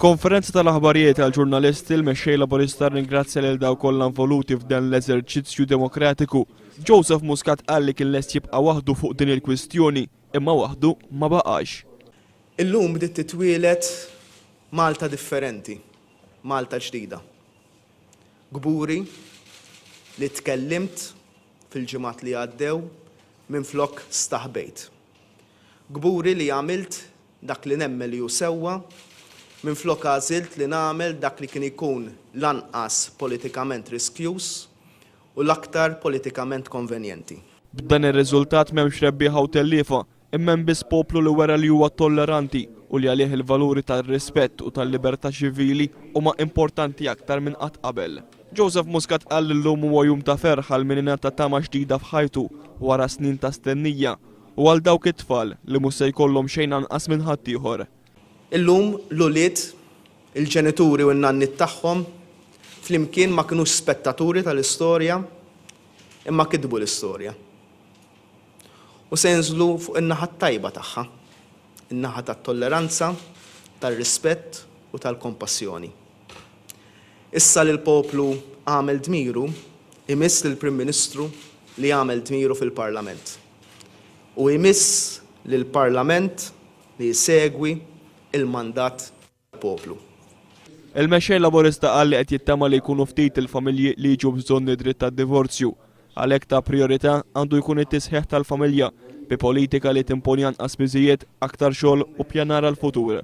F'konferenza tal-aħbarijiet għall-ġurnalisti il-Mexxej Laburista ringrazzja lil dawk kollha involuti f'dan l-eżerċizzju demokratiku. Joseph Muscat qal li kien lest jibqa' waħdu fuq din il-kwistjoni, imma waħdu ma baqax. Illum bdiet titwieled Malta differenti, Malta ġdida. Kburi li tkellimt fil-ġimgħat li għaddew minflok stahbejt. Kburi li għamilt dak li nemmel li hu sewwa minflok għażilt li nagħmel dak li kien ikun lanqas politikament riskjuż u l-aktar politikament konvenjenti. B'dan ir-riżultat m'hemmx rebbieħa u telliefa, imma hemm biss poplu li wera li huwa tolleranti u li għalih il-valuri tar-rispett u tal-libertà ċivili huma importanti aktar minn qatt qabel. Joseph Muscat qal li llum huwa jum ta' ferħ għal min ingħata tama ġdida f'ħajtu wara snin ta' stennija u għal dawk it-tfal li mhux se jkollhom xejn anqas minn ħadd ieħor. Illum l-ulied, il-ġenituri u n-nannit tagħhom flimkien ma kinux spettaturi tal-istorja imma kitbu l-istorja. U se jinżlu fuq in-naħa tajba tagħha, in-naħa tat-tolleranza, tar-rispett u tal-kompassjoni. Issa li l-poplu għamel dmiru, imiss lill-Prim Ministru li għamel dmiru fil-Parlament. U imiss lill-Parlament li jsegwi il-mandat tal-poplu. Il-Mexxej Laburista qal li qed jittama li jkunu ftit il-familji li jiġu bżonn id-dritt tad-divorzju. Għalhekk ta' priorità għandu jkun it-tisħiħ tal-familja bi politika li timponi anqas biżżejjed aktar xogħol u pjanar għall-futur.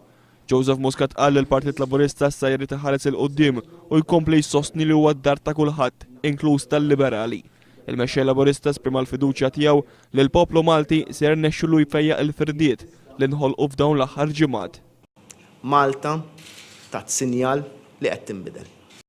Joseph Muscat qal li l-Partit Laburista issa jrid iħares il quddiem u jkompli jsostni li huwa d-dar ta' kulħadd, inkluż tal-liberali. Il-Mexxej Laburista esprima l-fiduċja tiegħu li l-poplu Malti se jirnexxielu jfejjaq il-firdiet li nħolqu f'dawn l-aħħar ġimgħat. Malta tat sinjal li qed tinbidel.